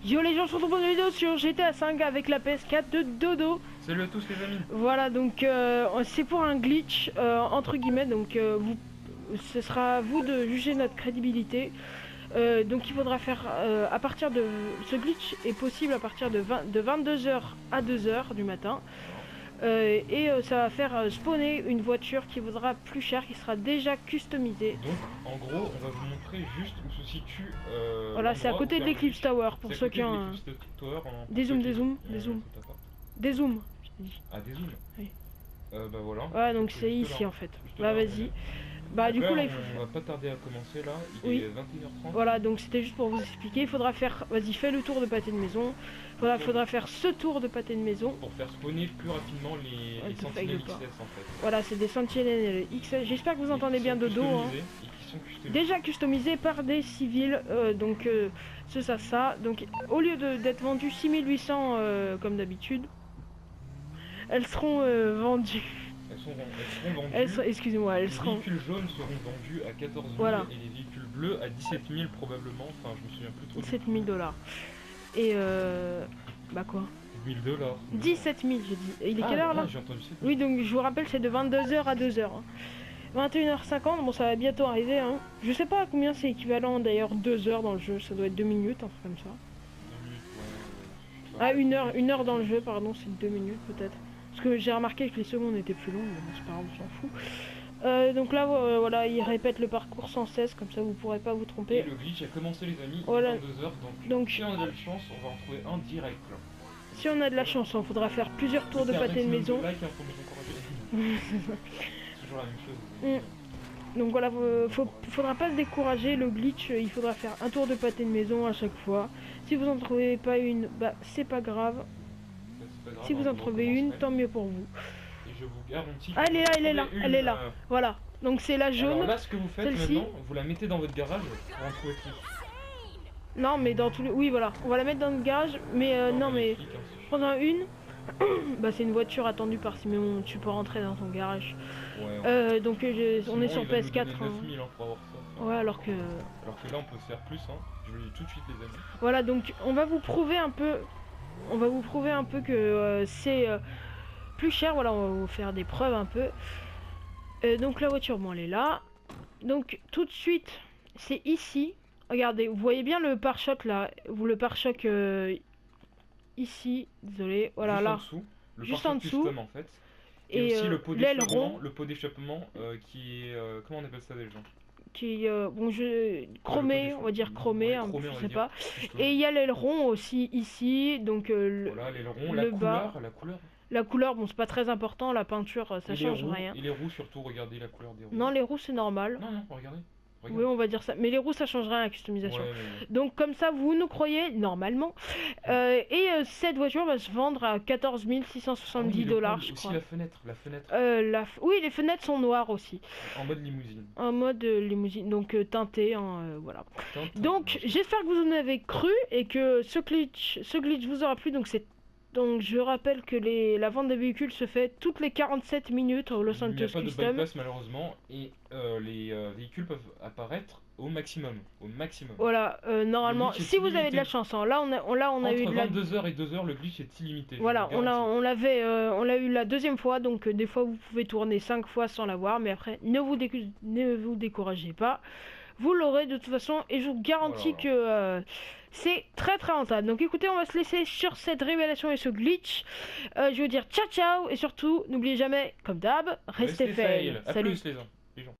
Yo les gens, sur ton bonne vidéo sur GTA 5 avec la PS4 de Dodo. Salut à tous les amis. Voilà, donc c'est pour un glitch entre guillemets, donc ce sera à vous de juger notre crédibilité. Donc il faudra faire à partir de... Ce glitch est possible à partir de 22h à 2h du matin. Ça va faire spawner une voiture qui vaudra plus cher, qui sera déjà customisée. Donc en gros on va vous montrer juste où se situe voilà, c'est à côté de l'Eclipse Tower pour ceux qui ont des zooms. Des zooms, je dis. Ah, des zooms. Oui. Bah voilà. Ouais, donc c'est ici en fait. Bah vas-y. Bah du coup là il faut... On va pas tarder à commencer là, il oui. est 21h30. Voilà, donc c'était juste pour vous expliquer, il faudra faire... Vas-y, fais le tour de pâté de maison. Faudra faire ce tour de pâté de maison. Pour faire spawner plus rapidement les sentinelles XS en fait. Voilà, c'est des sentinelles XS. J'espère que vous entendez bien Dodo. Hein. Déjà customisées par des civils, donc c'est ça. Donc au lieu d'être vendues 6800 comme d'habitude, elles seront vendues. Elles seront vendues. Excusez-moi, elles seront... Les véhicules jaunes seront vendus à 14 000 voilà. Et les véhicules bleus à 17 000 probablement. Enfin, je me souviens plus trop. 17 000 $. Et bah quoi 1000 $. 17 000 j'ai dit. Et il est quelle heure là? J'ai entendu 7 000. Oui, donc je vous rappelle, c'est de 22h à 2h. Hein. 21h50, bon ça va bientôt arriver. Hein. Je sais pas à combien c'est équivalent d'ailleurs 2 heures dans le jeu, ça doit être 2 minutes, un truc comme ça. 2 minutes, ouais. Ah, une heure dans le jeu, pardon, c'est 2 minutes peut-être. Parce que j'ai remarqué que les secondes étaient plus longues, mais bon, c'est pas grave, on s'en fout. Donc là, voilà, il répète le parcours sans cesse, comme ça vous pourrez pas vous tromper. Et le glitch a commencé les amis, voilà. il est 22h, donc si on a de la chance, on va en trouver un direct là. Si on a de la chance, il faudra faire plusieurs tours de pâté de maison. C'est toujours la même chose. Donc voilà, faudra pas se décourager, le glitch, il faudra faire un tour de pâté de maison à chaque fois. Si vous en trouvez pas une, bah c'est pas grave. Si vous en trouvez une, tant mieux pour vous. Et je vous garantis. Ah, elle est là. Voilà. Donc c'est la jaune. Alors là, ce que vous faites maintenant, vous la mettez dans votre garage pour en trouver plus. Non, mais dans tous les... Oui, voilà. On va la mettre dans le garage, mais non, mais pendant une... bah c'est une voiture attendue par Simon, tu peux rentrer dans ton garage. Ouais. Donc on est sur PS4. 9000 hein, pour avoir ça. Ouais, alors que là on peut faire plus, hein. Je vous le dis tout de suite les amis. Voilà, donc on va vous prouver un peu... que c'est plus cher. Voilà, on va vous faire des preuves un peu. Donc la voiture, bon, elle est là. Donc tout de suite, c'est ici. Regardez, vous voyez bien le pare-choc là. Le pare-choc ici, désolé. Voilà, juste là. En dessous, juste en dessous. Custom, en fait. Et aussi le pot d'échappement qui est... comment on appelle ça déjà? Qui bon, chromé, on va dire chromé, hein, je sais pas. Et il y a l'aileron aussi ici, donc voilà, l'aileron, la couleur, bon, c'est pas très important, la peinture, ça change rien. Et les roues surtout, regardez la couleur des roues. Non, les roues c'est normal. Non, regardez. Oui, on va dire ça. Mais les roues, ça change rien à la customisation. Ouais. Donc, comme ça, vous nous croyez, normalement. Cette voiture va se vendre à 14 670 $, je crois. Aussi la fenêtre. Oui, les fenêtres sont noires aussi. En mode limousine. En mode limousine, donc teintée, hein, voilà. Donc, j'espère que vous en avez cru et que ce glitch vous aura plu. Donc je rappelle que la vente des véhicules se fait toutes les 47 minutes au Los Santos Custom. Il n'y a pas de bypass malheureusement et les véhicules peuvent apparaître au maximum. Voilà, normalement, si vous avez de la chance, hein, là on a eu entre 22h et 2h, le glitch est illimité. Voilà, on l'a eu la deuxième fois, donc des fois vous pouvez tourner 5 fois sans l'avoir, mais après ne vous découragez pas. Vous l'aurez de toute façon et je vous garantis que c'est très rentable. Donc écoutez, on va se laisser sur cette révélation et ce glitch. Je vais vous dire ciao et surtout n'oubliez jamais, comme d'hab, restez fail. Salut les gens.